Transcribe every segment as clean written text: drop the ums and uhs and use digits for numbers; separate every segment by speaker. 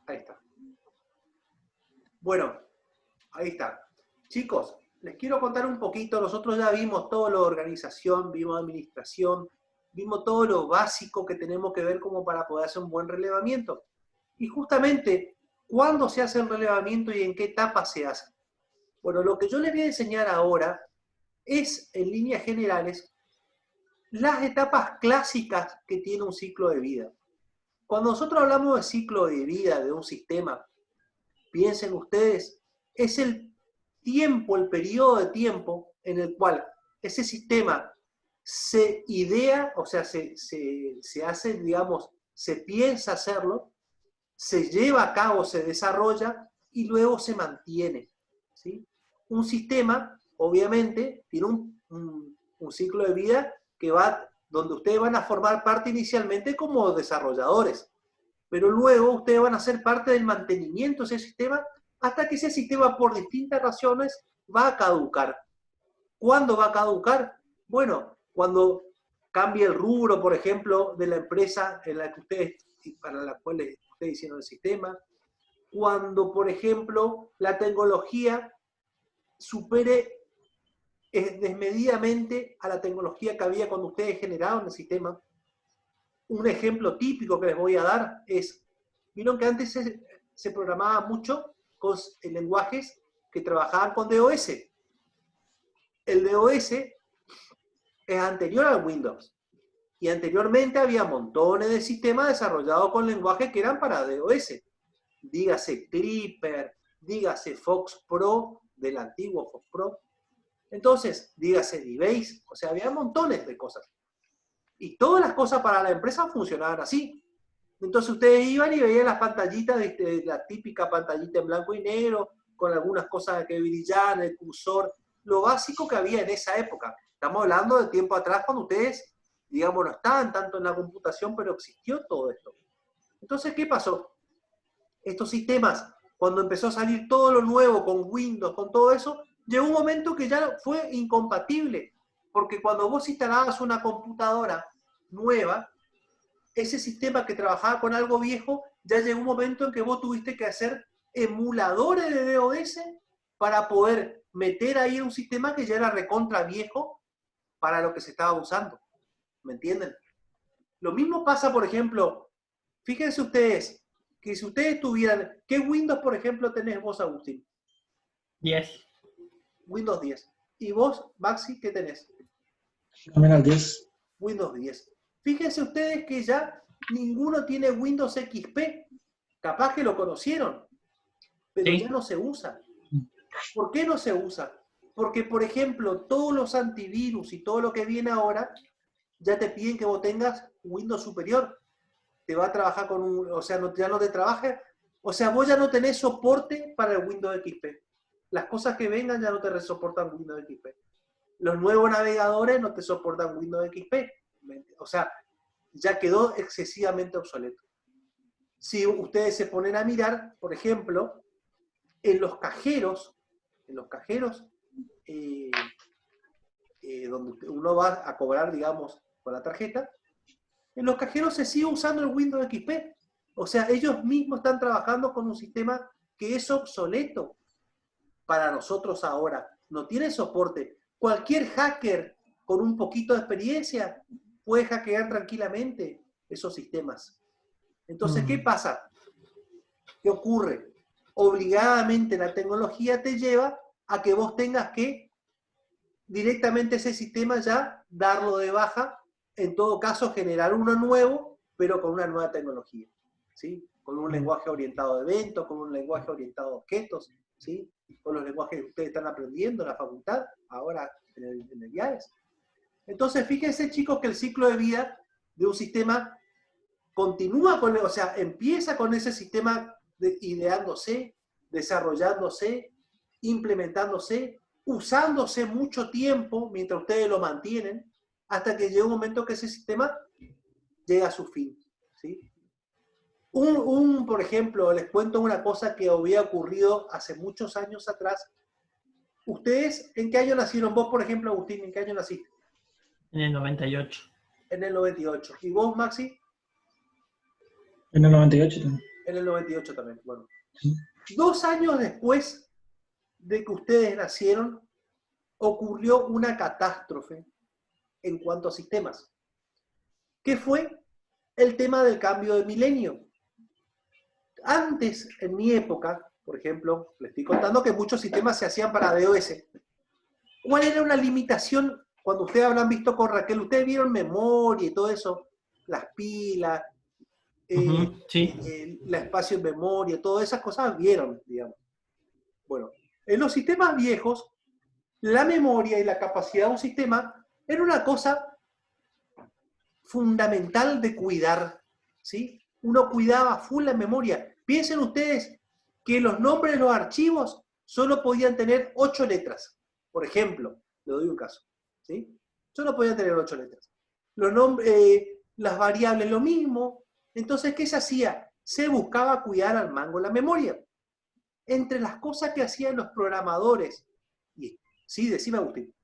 Speaker 1: Ahí está. Bueno, ahí está. Chicos, les quiero contar un poquito. Nosotros ya vimos todo lo de organización, vimos administración, vimos todo lo básico que tenemos que ver como para poder hacer un buen relevamiento. Y justamente, ¿cuándo se hace el relevamiento y en qué etapa se hace? Bueno, lo que yo les voy a enseñar ahora es, en líneas generales, las etapas clásicas que tiene un ciclo de vida. Cuando nosotros hablamos de ciclo de vida de un sistema, piensen ustedes, es el tiempo, el periodo de tiempo en el cual ese sistema se idea, o sea, se hace, digamos, se piensa hacerlo, se lleva a cabo, se desarrolla y luego se mantiene, ¿sí? Un sistema, obviamente, tiene un ciclo de vida que va, donde ustedes van a formar parte inicialmente como desarrolladores, pero luego ustedes van a ser parte del mantenimiento de ese sistema hasta que ese sistema, por distintas razones, va a caducar. ¿Cuándo va a caducar? Bueno, cuando cambie el rubro, por ejemplo, de la empresa en la que ustedes, para la cual ustedes hicieron el sistema, cuando, por ejemplo, la tecnología supere desmedidamente a la tecnología que había cuando ustedes generaron el sistema. Un ejemplo típico que les voy a dar es, vieron que antes se programaba mucho con lenguajes que trabajaban con DOS. El DOS es anterior al Windows. Y anteriormente había montones de sistemas desarrollados con lenguajes que eran para DOS. Dígase Clipper, dígase Fox Pro, del antiguo Fox Pro. Entonces, dígase DBase, o sea, había montones de cosas. Y todas las cosas para la empresa funcionaban así. Entonces ustedes iban y veían las pantallitas, la típica pantallita en blanco y negro, con algunas cosas que brillaban, el cursor, lo básico que había en esa época. Estamos hablando de tiempo atrás cuando ustedes, digamos, no estaban tanto en la computación, pero existió todo esto. Entonces, ¿qué pasó? Estos sistemas, cuando empezó a salir todo lo nuevo con Windows, con todo eso, llegó un momento que ya fue incompatible, porque cuando vos instalabas una computadora nueva, ese sistema que trabajaba con algo viejo, ya llegó un momento en que vos tuviste que hacer emuladores de DOS para poder meter ahí un sistema que ya era recontra viejo para lo que se estaba usando. ¿Me entienden? Lo mismo pasa, por ejemplo, fíjense ustedes, que si ustedes tuvieran, ¿qué Windows, por ejemplo, tenés vos, Agustín?
Speaker 2: 10.
Speaker 1: Windows 10. ¿Y vos, Maxi, qué tenés?
Speaker 3: También al 10.
Speaker 1: Windows 10. Fíjense ustedes que ya ninguno tiene Windows XP. Capaz que lo conocieron, pero
Speaker 2: Sí.
Speaker 1: ya no se usa. ¿Por qué no se usa? Porque, por ejemplo, todos los antivirus y todo lo que viene ahora, ya te piden que vos tengas Windows superior. Te va a trabajar con un, o sea, ya no te trabaja, o sea, vos ya no tenés soporte para el Windows XP. Las cosas que vengan ya no te soportan Windows XP. Los nuevos navegadores no te soportan Windows XP. O sea, ya quedó excesivamente obsoleto. Si ustedes se ponen a mirar, por ejemplo, en los cajeros, donde uno va a cobrar, digamos, con la tarjeta, en los cajeros se sigue usando el Windows XP. O sea, ellos mismos están trabajando con un sistema que es obsoleto para nosotros ahora. No tiene soporte. Cualquier hacker con un poquito de experiencia puede hackear tranquilamente esos sistemas. Entonces, ¿qué pasa? ¿Qué ocurre? Obligadamente la tecnología te lleva a que vos tengas que directamente ese sistema ya darlo de baja, en todo caso generar uno nuevo, pero con una nueva tecnología, ¿sí? Con un lenguaje orientado a eventos, con un lenguaje orientado a objetos, ¿sí? Con los lenguajes que ustedes están aprendiendo en la facultad, ahora en el IAES. Entonces, fíjense, chicos, que el ciclo de vida de un sistema continúa con, o sea, empieza con ese sistema ideándose, desarrollándose, implementándose, usándose mucho tiempo mientras ustedes lo mantienen, hasta que llega un momento que ese sistema llega a su fin, ¿sí? Por ejemplo, les cuento una cosa que había ocurrido hace muchos años atrás. ¿Ustedes en qué año nacieron? Vos, por ejemplo, Agustín, ¿en qué año naciste?
Speaker 2: En el 98.
Speaker 1: En el 98. ¿Y vos, Maxi?
Speaker 3: En el 98 también.
Speaker 1: En el 98 también, bueno. 2 años después de que ustedes nacieron, ocurrió una catástrofe en cuanto a sistemas. ¿Qué fue? El tema del cambio de milenio. Antes, en mi época, por ejemplo, les estoy contando que muchos sistemas se hacían para DOS. ¿Cuál era una limitación? Cuando ustedes habrán visto con Raquel, ustedes vieron memoria y todo eso, las pilas,
Speaker 2: Sí.
Speaker 1: el espacio en memoria, todas esas cosas vieron, digamos. Bueno, en los sistemas viejos, la memoria y la capacidad de un sistema era una cosa fundamental de cuidar, ¿sí? Uno cuidaba full la memoria. Piensen ustedes que los nombres de los archivos solo podían tener 8 letras. Por ejemplo, le doy un caso, ¿sí? Solo podían tener 8 letras. Los nombres, las variables, lo mismo. Entonces, ¿qué se hacía? Se buscaba cuidar al mango la memoria. Entre las cosas que hacían los programadores, y, sí, decime, Agustín.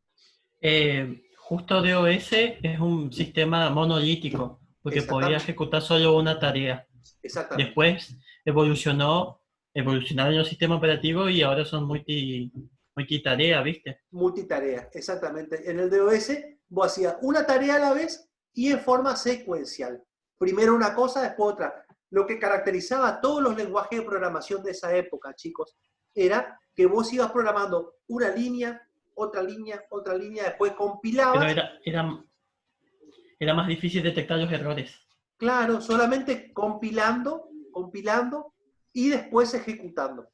Speaker 2: Justo DOS es un sistema monolítico, porque podía ejecutar solo una tarea.
Speaker 1: Exactamente.
Speaker 2: Después evolucionaron los sistemas operativos y ahora son multitarea, ¿viste?
Speaker 1: Multitarea, exactamente. En el DOS vos hacías una tarea a la vez y en forma secuencial. Primero una cosa, después otra. Lo que caracterizaba a todos los lenguajes de programación de esa época, chicos, era que vos ibas programando una línea, otra línea, después compilabas.
Speaker 2: Pero era más difícil detectar los errores.
Speaker 1: Claro, solamente compilando y después ejecutando.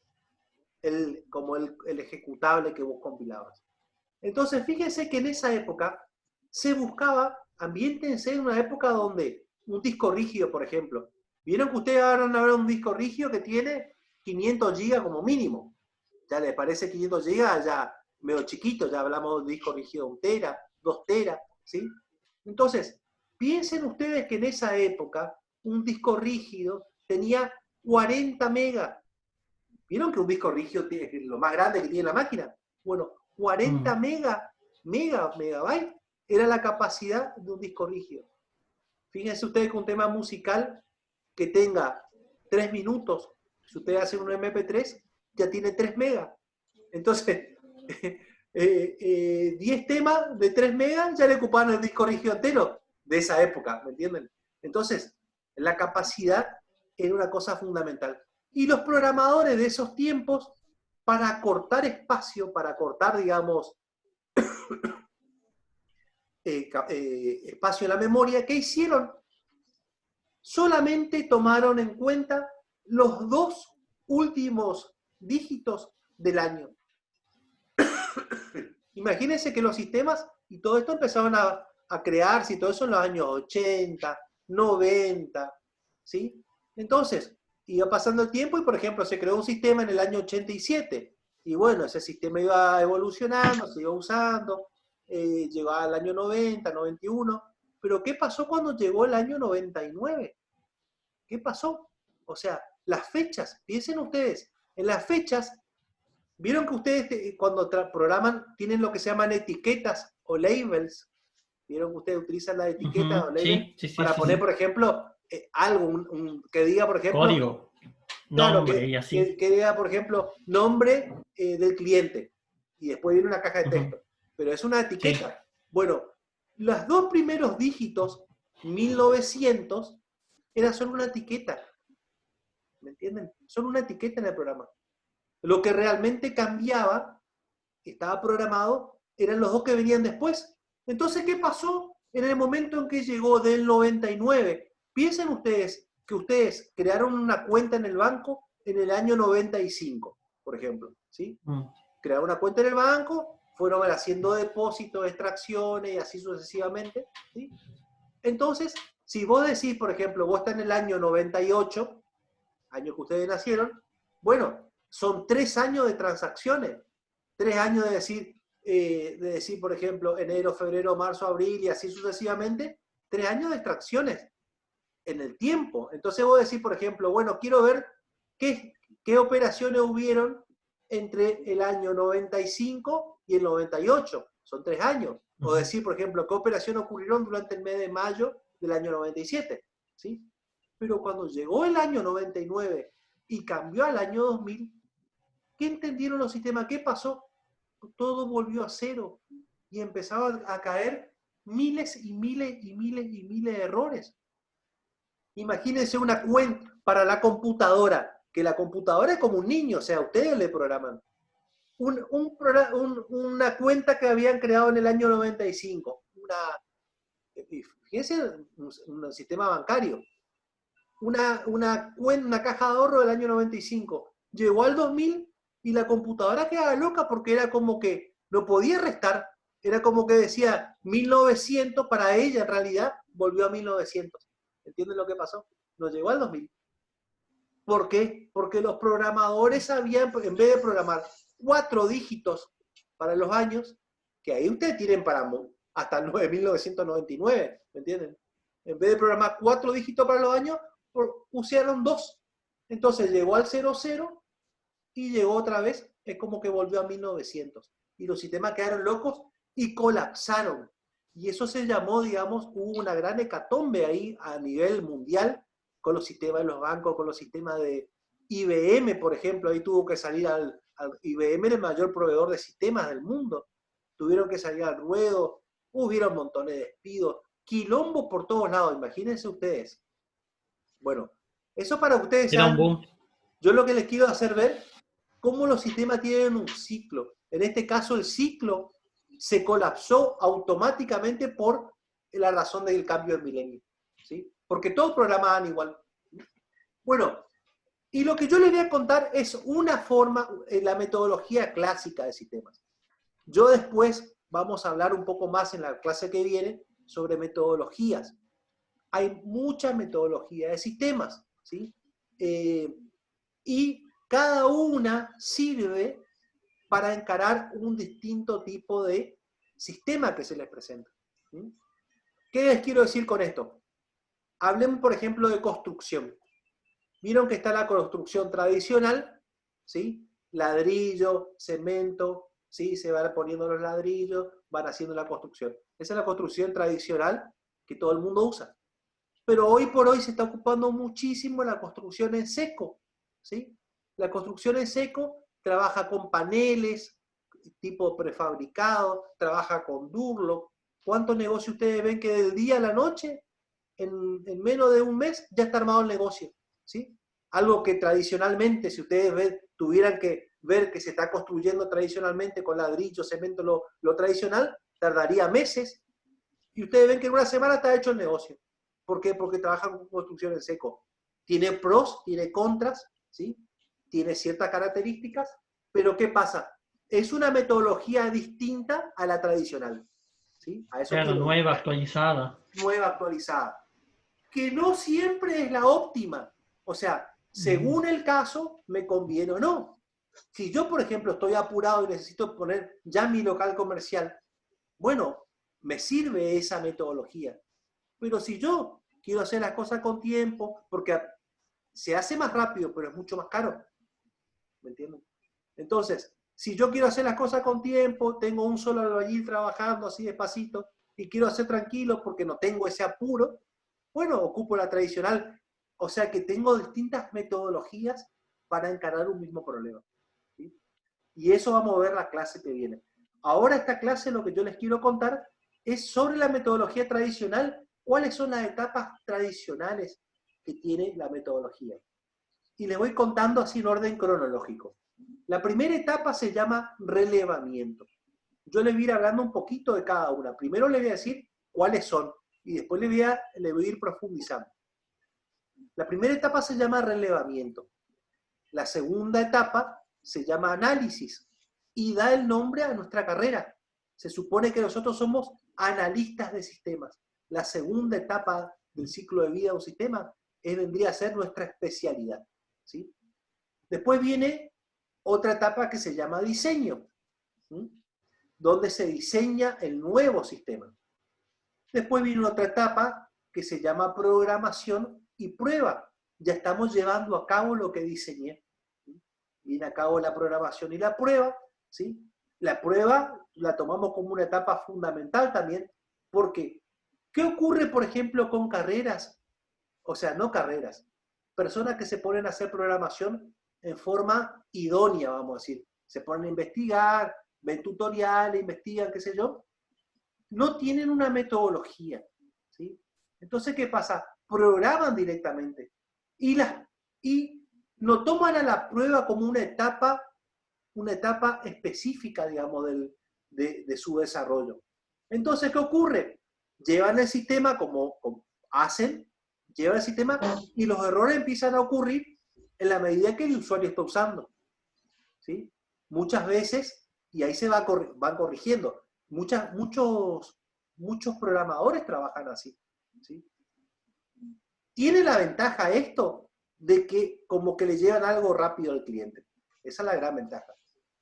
Speaker 1: Como el ejecutable que vos compilabas. Entonces, fíjense que en esa época se buscaba, ambiéntense en una época donde un disco rígido, por ejemplo, vieron que ustedes van a ver un disco rígido que tiene 500 GB como mínimo. Ya les parece 500 GB, ya medio chiquito, ya hablamos de un disco rígido 1 tera, 2 teras, ¿sí? Entonces, piensen ustedes que en esa época un disco rígido tenía 40 megas. ¿Vieron que un disco rígido es lo más grande que tiene la máquina? Bueno, 40 megabytes era la capacidad de un disco rígido. Fíjense ustedes que un tema musical que tenga 3 minutos, si ustedes hacen un MP3, ya tiene 3 megas. Entonces, 10 temas de 3 megas ya le ocupaban el disco rígido entero de esa época, ¿me entienden? Entonces, la capacidad era una cosa fundamental. Y los programadores de esos tiempos, para acortar espacio, para acortar, digamos, espacio en la memoria, ¿qué hicieron? Solamente tomaron en cuenta los 2 últimos dígitos del año. Imagínense que los sistemas y todo esto empezaron a crearse y todo eso en los años 80, 90, ¿sí? Entonces, iba pasando el tiempo y, por ejemplo, se creó un sistema en el año 87. Y bueno, ese sistema iba evolucionando, se iba usando, llegó al año 90, 91. Pero ¿qué pasó cuando llegó el año 99? ¿Qué pasó? O sea, las fechas, piensen ustedes, en las fechas, vieron que ustedes cuando programan tienen lo que se llaman etiquetas o labels. Vieron que ustedes utilizan las etiquetas o labels para poner, por ejemplo, algo, que diga, por ejemplo,
Speaker 2: código,
Speaker 1: claro,
Speaker 2: nombre y así.
Speaker 1: que diga, por ejemplo, nombre del cliente. Y después viene una caja de texto. Pero es una etiqueta. Sí. Bueno, los 2 primeros dígitos, 1900, era solo una etiqueta. ¿Me entienden? Solo una etiqueta en el programa. Lo que realmente cambiaba, que estaba programado, eran los 2 que venían después. Entonces, ¿qué pasó en el momento en que llegó del 99? Piensen ustedes que ustedes crearon una cuenta en el banco en el año 95, por ejemplo, ¿sí? Crearon una cuenta en el banco, fueron haciendo depósitos, extracciones y así sucesivamente, ¿sí? Entonces, si vos decís, por ejemplo, vos estás en el año 98, año que ustedes nacieron, bueno, son 3 años de transacciones, 3 años de decir, por ejemplo, enero, febrero, marzo, abril y así sucesivamente, 3 años de extracciones en el tiempo. Entonces vos decís, por ejemplo, bueno, quiero ver qué operaciones hubieron entre el año 95 y el 98. Son 3 años. O decir, por ejemplo, qué operaciones ocurrieron durante el mes de mayo del año 97. ¿Sí? Pero cuando llegó el año 99 y cambió al año 2000, ¿qué entendieron los sistemas? ¿Qué pasó? Todo volvió a cero y empezaban a caer miles y miles y miles y miles de errores. Imagínense una cuenta para la computadora, que la computadora es como un niño, o sea, ustedes le programan. Una cuenta que habían creado en el año 95, fíjense, un sistema bancario, una caja de ahorro del año 95, llegó al 2000 y la computadora quedaba loca porque era como que no podía restar, era como que decía 1900, para ella en realidad volvió a 1900. ¿Entienden lo que pasó? No llegó al 2000. ¿Por qué? Porque los programadores sabían, en vez de programar 4 dígitos para los años, que ahí ustedes tienen para hasta el 1999, ¿me entienden? En vez de programar 4 dígitos para los años, pusieron 2. Entonces llegó al 00 y llegó otra vez, es como que volvió a 1900. Y los sistemas quedaron locos y colapsaron. Y eso se llamó, digamos, hubo una gran hecatombe ahí a nivel mundial con los sistemas de los bancos, con los sistemas de IBM, por ejemplo. Ahí tuvo que salir IBM era el mayor proveedor de sistemas del mundo. Tuvieron que salir al ruedo, hubieron montones de despidos, quilombo por todos lados, imagínense ustedes. Bueno, eso para ustedes
Speaker 2: Era un
Speaker 1: sean,
Speaker 2: boom.
Speaker 1: yo lo que les quiero hacer ver, cómo los sistemas tienen un ciclo. En este caso el ciclo se colapsó automáticamente por la razón del cambio del milenio, ¿sí? Porque todos programaban igual. Bueno, y lo que yo les voy a contar es una forma, la metodología clásica de sistemas. Yo después vamos a hablar un poco más en la clase que viene sobre metodologías. Hay mucha metodología de sistemas, ¿sí? Y cada una sirve para encarar un distinto tipo de sistema que se les presenta. ¿Sí? ¿Qué les quiero decir con esto? Hablemos, por ejemplo, de construcción. Vieron que está la construcción tradicional, ¿sí? Ladrillo, cemento, ¿sí? Se van poniendo los ladrillos, van haciendo la construcción. Esa es la construcción tradicional que todo el mundo usa. Pero hoy por hoy se está ocupando muchísimo la construcción en seco, ¿sí? La construcción en seco trabaja con paneles tipo prefabricado, trabaja con Durlock. ¿Cuántos negocios ustedes ven que del día a la noche, en menos de un mes, ya está armado el negocio? ¿Sí? Algo que tradicionalmente, si ustedes tuvieran que ver que se está construyendo tradicionalmente con ladrillo, cemento, lo tradicional, tardaría meses. Y ustedes ven que en una semana está hecho el negocio. ¿Por qué? Porque trabajan con construcción en seco. Tiene pros, tiene contras, ¿sí? Tiene ciertas características, pero ¿qué pasa? Es una metodología distinta a la tradicional, ¿sí? A eso
Speaker 2: Claro, nueva, actualizada.
Speaker 1: nueva, actualizada. Que no siempre es la óptima. O sea, según el caso, me conviene o no. Si yo, por ejemplo, estoy apurado y necesito poner ya mi local comercial, bueno, me sirve esa metodología. Pero si yo quiero hacer las cosas con tiempo, porque se hace más rápido, pero es mucho más caro. ¿Me entienden? Entonces, si yo quiero hacer las cosas con tiempo, tengo un solo albañil trabajando así despacito, y quiero hacer tranquilo porque no tengo ese apuro, bueno, ocupo la tradicional. O sea que tengo distintas metodologías para encarar un mismo problema. ¿Sí? Y eso vamos a ver la clase que viene. Ahora esta clase lo que yo les quiero contar es sobre la metodología tradicional, cuáles son las etapas tradicionales que tiene la metodología. Y les voy contando así en orden cronológico. La primera etapa se llama relevamiento. Yo les voy a ir hablando un poquito de cada una. Primero les voy a decir cuáles son y después les voy a ir profundizando. La primera etapa se llama relevamiento. La segunda etapa se llama análisis y da el nombre a nuestra carrera. Se supone que nosotros somos analistas de sistemas. La segunda etapa del ciclo de vida de un sistema vendría a ser nuestra especialidad, ¿sí? Después viene otra etapa que se llama diseño, ¿sí? Donde se diseña el nuevo sistema. Después viene otra etapa que se llama programación y prueba. Ya estamos llevando a cabo lo que diseñé. ¿Sí? Viene a cabo la programación y la prueba, ¿sí? La prueba la tomamos como una etapa fundamental también, porque ¿qué ocurre, por ejemplo, con carreras o sea, no carreras, personas que se ponen a hacer programación en forma idónea, vamos a decir. Se ponen a investigar, ven tutoriales, investigan, qué sé yo, no tienen una metodología, ¿sí? Entonces, ¿qué pasa? Programan directamente y lo toman a la prueba como una etapa específica, digamos, de su desarrollo. Entonces, ¿qué ocurre? Llevan el sistema como hacen, llevan el sistema y los errores empiezan a ocurrir en la medida que el usuario está usando, ¿sí? Muchas veces, y ahí se van corrigiendo, muchos programadores trabajan así, ¿sí? Tiene la ventaja esto de que como que le llevan algo rápido al cliente. Esa es la gran ventaja.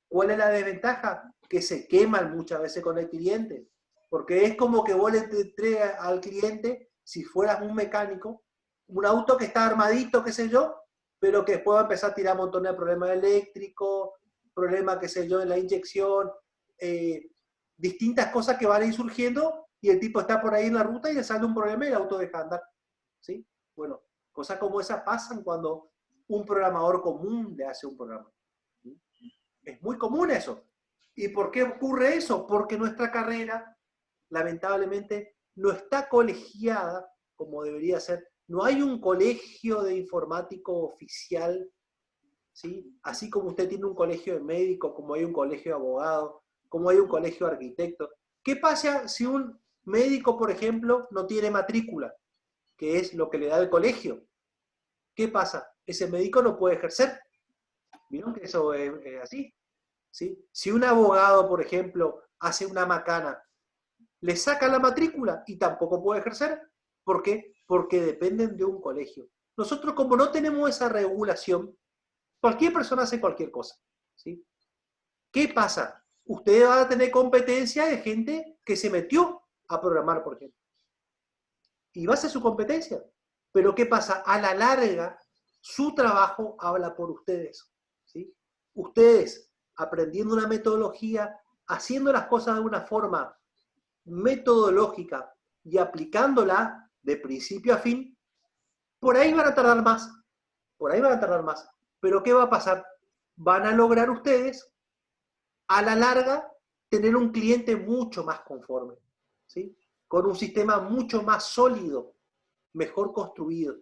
Speaker 1: ¿Cuál es la desventaja? Que se queman muchas veces con el cliente. Porque es como que vos le entregas al cliente, si fueras un mecánico, un auto que está armadito, qué sé yo, pero que después va a empezar a tirar un montón de problemas eléctricos, problemas, qué sé yo, en la inyección, distintas cosas que van a ir surgiendo y el tipo está por ahí en la ruta y le sale un problema y el auto deja de andar, ¿sí? Bueno, cosas como esas pasan cuando un programador común le hace un programa. ¿Sí? Es muy común eso. ¿Y por qué ocurre eso? Porque nuestra carrera, lamentablemente, no está colegiada como debería ser. No hay un colegio de informático oficial, ¿sí? Así como usted tiene un colegio de médicos, como hay un colegio de abogados, como hay un colegio de arquitectos. ¿Qué pasa si un médico, por ejemplo, no tiene matrícula, que es lo que le da el colegio? ¿Qué pasa? Ese médico no puede ejercer. ¿Vieron que eso es así? ¿Sí? Si un abogado, por ejemplo, hace una macana, le saca la matrícula y tampoco puede ejercer. ¿Por qué? Porque dependen de un colegio. Nosotros, como no tenemos esa regulación, cualquier persona hace cualquier cosa, ¿sí? ¿Qué pasa? Usted va a tener competencia de gente que se metió a programar, por ejemplo. Y va a ser su competencia. Pero ¿qué pasa? A la larga, su trabajo habla por ustedes, ¿sí? Ustedes, aprendiendo una metodología, haciendo las cosas de una forma metodológica y aplicándola de principio a fin, por ahí van a tardar más. Por ahí van a tardar más. Pero ¿qué va a pasar? Van a lograr ustedes, a la larga, tener un cliente mucho más conforme, ¿sí? Con un sistema mucho más sólido, mejor construido,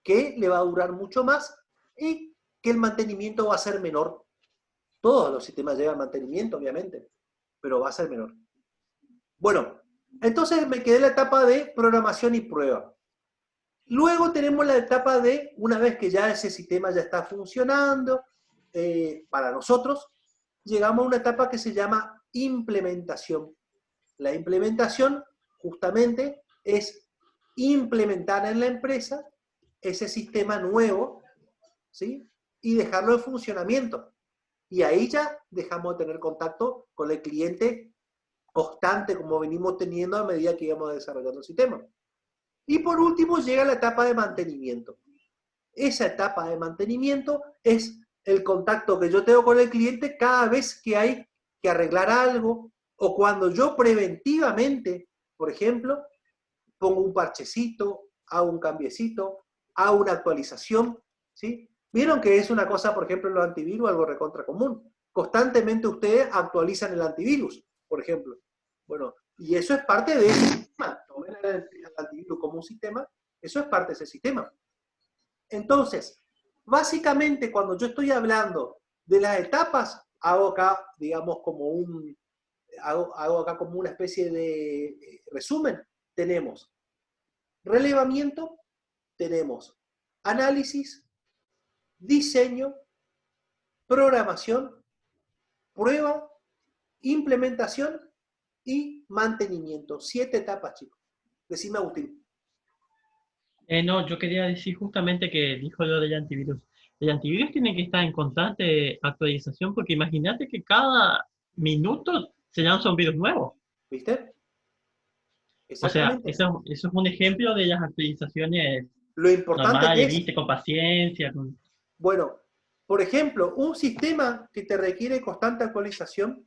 Speaker 1: que le va a durar mucho más y que el mantenimiento va a ser menor. Todos los sistemas llevan mantenimiento, obviamente, pero va a ser menor. Bueno, entonces me quedé en la etapa de programación y prueba. Luego tenemos la etapa de, una vez que ya ese sistema ya está funcionando, para nosotros, llegamos a una etapa que se llama implementación. La implementación, justamente, es implementar en la empresa ese sistema nuevo, ¿sí? Y dejarlo en funcionamiento. Y ahí ya dejamos de tener contacto con el cliente constante, como venimos teniendo a medida que íbamos desarrollando el sistema. Y por último llega la etapa de mantenimiento. Esa etapa de mantenimiento es el contacto que yo tengo con el cliente cada vez que hay que arreglar algo o cuando yo preventivamente, por ejemplo, pongo un parchecito, hago un cambiecito, hago una actualización, ¿sí? Vieron que es una cosa, por ejemplo, en los antivirus, algo recontra común. Constantemente ustedes actualizan el antivirus, por ejemplo. Bueno, y eso es parte de ese sistema. Tomen el antivirus como un sistema, eso es parte de ese sistema. Entonces, básicamente cuando yo estoy hablando de las etapas, hago acá, digamos, hago acá como una especie de resumen. Tenemos relevamiento, tenemos análisis, diseño, programación, prueba, implementación y mantenimiento. 7 etapas, chicos. Decime, Agustín.
Speaker 2: No, yo quería decir justamente que dijo lo del antivirus. El antivirus tiene que estar en constante actualización porque imagínate que cada minuto se lanza un virus nuevo.
Speaker 1: ¿Viste?
Speaker 2: O sea,
Speaker 1: Exactamente.
Speaker 2: eso es un ejemplo de las actualizaciones
Speaker 1: Lo importante que
Speaker 2: normales,
Speaker 1: es,
Speaker 2: ¿viste? Con paciencia.
Speaker 1: bueno, por ejemplo, un sistema que te requiere constante actualización,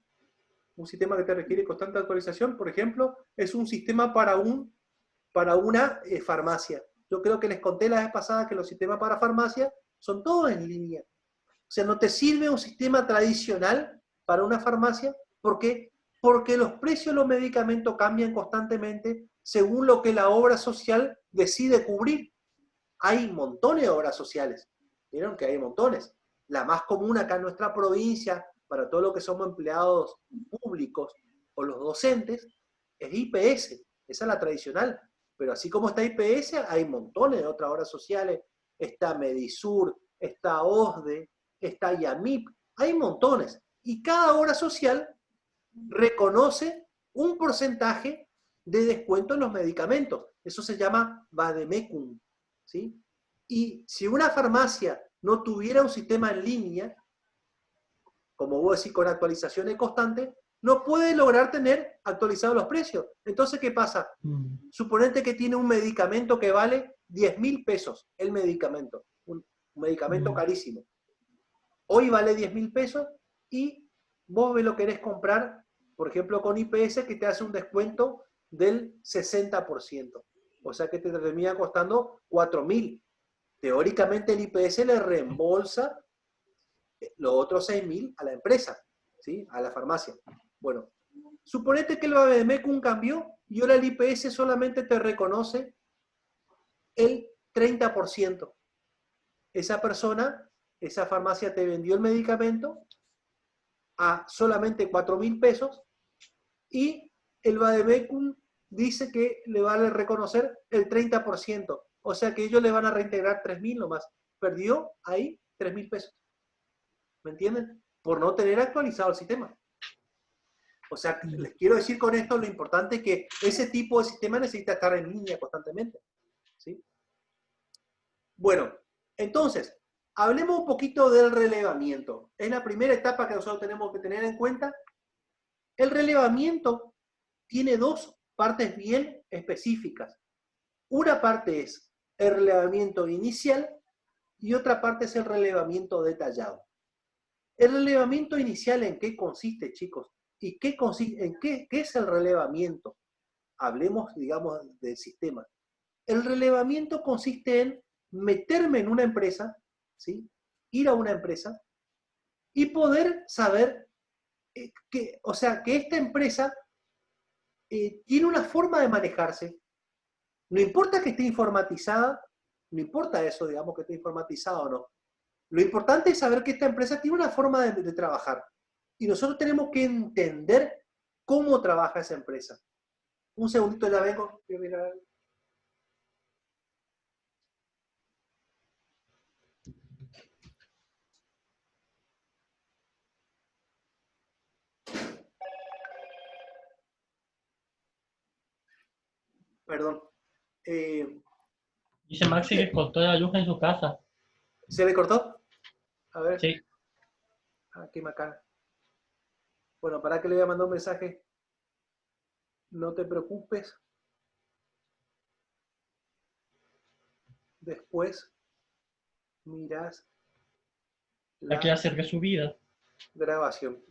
Speaker 1: por ejemplo, es un sistema para una farmacia. Yo creo que les conté la vez pasada que los sistemas para farmacia son todos en línea. O sea, no te sirve un sistema tradicional para una farmacia. ¿Por qué? Porque los precios de los medicamentos cambian constantemente según lo que la obra social decide cubrir. Hay montones de obras sociales. Vieron que hay montones. La más común acá en nuestra provincia, para todo lo que somos empleados públicos o los docentes, es IPS. Esa es la tradicional. Pero así como está IPS, hay montones de otras obras sociales. Está Medisur, está OSDE, está YAMIP. Hay montones. Y cada obra social reconoce un porcentaje de descuento en los medicamentos. Eso se llama vademecum, ¿sí? Y si una farmacia no tuviera un sistema en línea, como vos decís, con actualizaciones constantes, no puede lograr tener actualizados los precios. Entonces, ¿qué pasa? Suponete que tiene un medicamento que vale 10.000 pesos, el medicamento, un medicamento carísimo. Hoy vale 10.000 pesos y vos me lo querés comprar, por ejemplo, con IPS, que te hace un descuento del 60%. O sea que te termina costando 4.000. Teóricamente el IPS le reembolsa los otros 6.000 a la empresa, ¿sí? A la farmacia. Bueno, suponete que el vademecum cambió y ahora el IPS solamente te reconoce el 30%. Esa persona, esa farmacia te vendió el medicamento a solamente 4.000 pesos y el vademecum dice que le vale reconocer el 30%. O sea que ellos le van a reintegrar 3.000 nomás. Perdió ahí 3.000 pesos. ¿Me entienden? Por no tener actualizado el sistema. O sea, les quiero decir con esto lo importante que ese tipo de sistema necesita estar en línea constantemente, ¿sí? Bueno, entonces, hablemos un poquito del relevamiento. Es la primera etapa que nosotros tenemos que tener en cuenta. El relevamiento tiene dos partes bien específicas. Una parte es el relevamiento inicial y otra parte es el relevamiento detallado. ¿El relevamiento inicial en qué consiste, chicos? ¿Y qué es el relevamiento? Hablemos, digamos, del sistema. El relevamiento consiste en meterme en una empresa, ¿sí? Ir a una empresa y poder saber que esta empresa tiene una forma de manejarse. No importa que esté informatizada, no importa eso, digamos, que esté informatizada o no. Lo importante es saber que esta empresa tiene una forma de trabajar. Y nosotros tenemos que entender cómo trabaja esa empresa. Un segundito, ya vengo. Perdón.
Speaker 2: Dice Maxi que cortó la luz en su casa.
Speaker 1: ¿Se le cortó? A ver.
Speaker 2: Sí.
Speaker 1: Ah, qué macana. Bueno, para que le voy a mandar un mensaje. No te preocupes. Después mirás
Speaker 2: Hay que hacer resubida.
Speaker 1: grabación.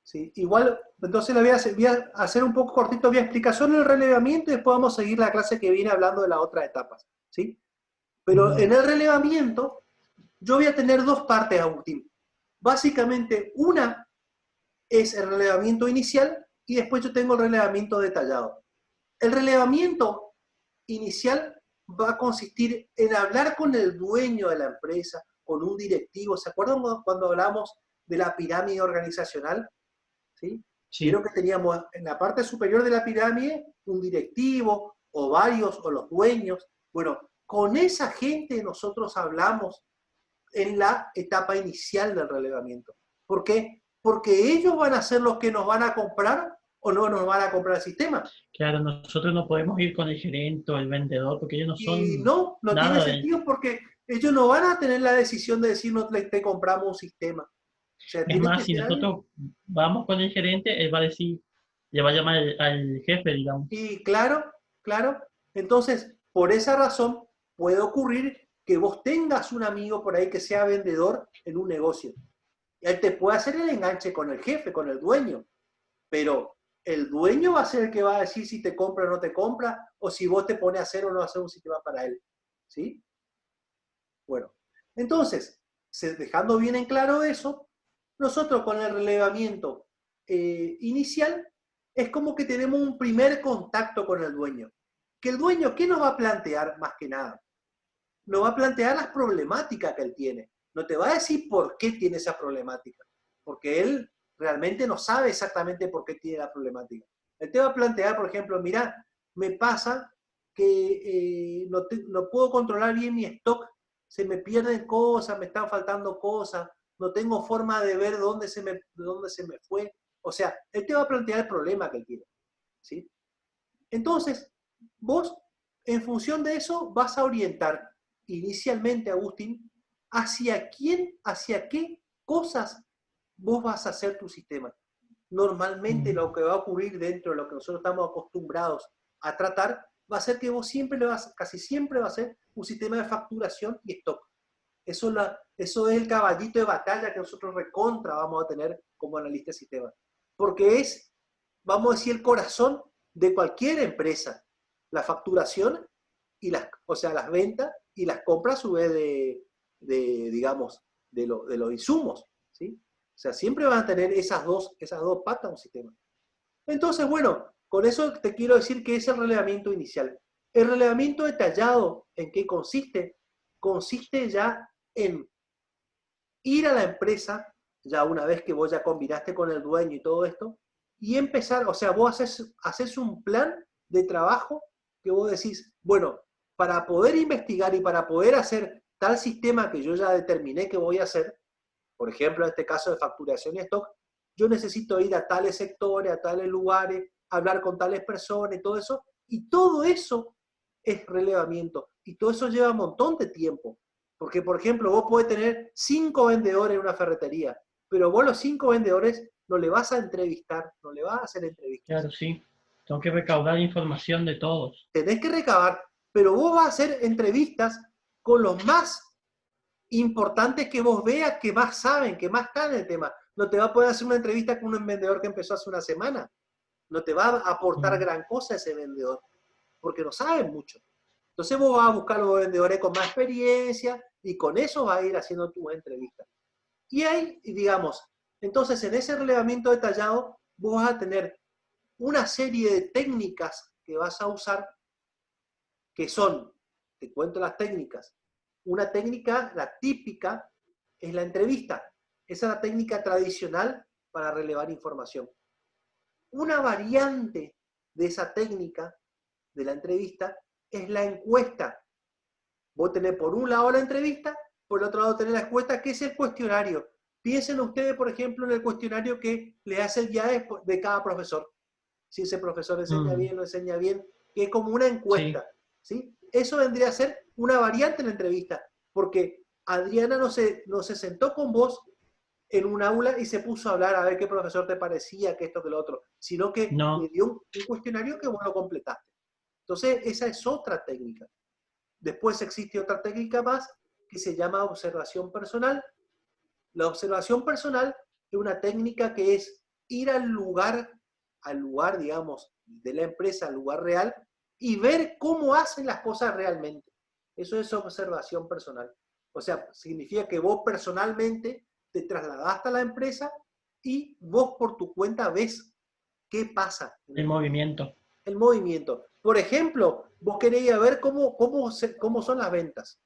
Speaker 1: Sí, igual, entonces voy a hacer un poco cortito, voy a explicar solo el relevamiento y después vamos a seguir la clase que viene hablando de las otras etapas, ¿sí? Pero en el relevamiento, yo voy a tener dos partes, Agustín. Básicamente, una es el relevamiento inicial y después yo tengo el relevamiento detallado. El relevamiento inicial va a consistir en hablar con el dueño de la empresa, con un directivo. ¿Se acuerdan cuando hablamos de la pirámide organizacional? ¿Sí?
Speaker 2: Sí.
Speaker 1: Vieron que teníamos en la parte superior de la pirámide un directivo, o varios, o los dueños. Bueno, con esa gente nosotros hablamos en la etapa inicial del relevamiento. ¿Por qué? Porque ellos van a ser los que nos van a comprar o no nos van a comprar el sistema.
Speaker 2: Claro, nosotros no podemos ir con el gerente o el vendedor porque ellos no son
Speaker 1: Y no tiene sentido porque ellos no van a tener la decisión de decirnos te compramos un sistema. O sea,
Speaker 2: es más, si nosotros vamos con el gerente, él va a decir, le va a llamar al jefe, digamos.
Speaker 1: Y claro. Entonces, por esa razón, puede ocurrir que vos tengas un amigo por ahí que sea vendedor en un negocio. Él te puede hacer el enganche con el jefe, con el dueño, pero el dueño va a ser el que va a decir si te compra o no te compra, o si vos te pones a hacer o no hacer un sistema para él. ¿Sí? Bueno, entonces, dejando bien en claro eso, nosotros con el relevamiento inicial es como que tenemos un primer contacto con el dueño. Que el dueño, ¿qué nos va a plantear más que nada? Nos va a plantear las problemáticas que él tiene. No te va a decir por qué tiene esa problemática, porque él realmente no sabe exactamente por qué tiene la problemática. Él te va a plantear, por ejemplo, mira, me pasa que no puedo controlar bien mi stock, se me pierden cosas, me están faltando cosas, no tengo forma de ver dónde se me fue. O sea, él te va a plantear el problema que él tiene. ¿Sí? Entonces, vos, en función de eso, vas a orientar inicialmente, Agustín, hacia quién, hacia qué cosas vos vas a hacer tu sistema. Normalmente lo que va a ocurrir dentro de lo que nosotros estamos acostumbrados a tratar va a ser que vos casi siempre va a ser un sistema de facturación y stock. Eso es el caballito de batalla que nosotros recontra vamos a tener como analista de sistemas. Porque es, vamos a decir, el corazón de cualquier empresa. La facturación y las ventas y las compras a su vez digamos, de los insumos. ¿Sí? O sea, siempre van a tener esas dos patas un sistema. Entonces, bueno, con eso te quiero decir que es el relevamiento inicial. El relevamiento detallado, ¿en qué consiste? Consiste ya en ir a la empresa, ya una vez que vos ya combinaste con el dueño y todo esto, y empezar, o sea, vos haces un plan de trabajo que vos decís, bueno, para poder investigar y para poder hacer tal sistema que yo ya determiné que voy a hacer, por ejemplo, en este caso de facturación y stock, yo necesito ir a tales sectores, a tales lugares, hablar con tales personas y todo eso es relevamiento, y todo eso lleva un montón de tiempo, porque, por ejemplo, vos podés tener 5 vendedores en una ferretería, pero vos los 5 vendedores no le vas a entrevistar, no le vas a hacer entrevistas.
Speaker 2: Claro, sí. Tengo que recaudar información de todos.
Speaker 1: Tenés que recabar, pero vos vas a hacer entrevistas con los más importantes que vos veas, que más saben, que más están en el tema. No te va a poder hacer una entrevista con un vendedor que empezó hace una semana. No te va a aportar gran cosa ese vendedor, porque no saben mucho. Entonces vos vas a buscar los vendedores con más experiencia y con eso vas a ir haciendo tus entrevistas. Y ahí, digamos, entonces en ese relevamiento detallado vos vas a tener una serie de técnicas que vas a usar que son, te cuento las técnicas. Una técnica, la típica, es la entrevista. Esa es la técnica tradicional para relevar información. Una variante de esa técnica, de la entrevista, es la encuesta. Vos tenés por un lado la entrevista, por el otro lado tenés la encuesta, que es el cuestionario. Piensen ustedes, por ejemplo, en el cuestionario que le hace el guía de cada profesor. Si ese profesor enseña bien o no enseña bien, que es como una encuesta. ¿Sí? Eso vendría a ser una variante en la entrevista, porque Adriana no se sentó con vos en un aula y se puso a hablar a ver qué profesor te parecía, que esto, que lo otro, sino que le dio un cuestionario que vos lo completaste. Entonces, esa es otra técnica. Después existe otra técnica más que se llama observación personal. La observación personal es una técnica que es ir al lugar, digamos, de la empresa, al lugar real, y ver cómo hacen las cosas realmente. Eso es observación personal. O sea, significa que vos personalmente te trasladás a la empresa y vos por tu cuenta ves qué pasa.
Speaker 2: El movimiento.
Speaker 1: El movimiento. Por ejemplo, vos querés ver cómo son las ventas.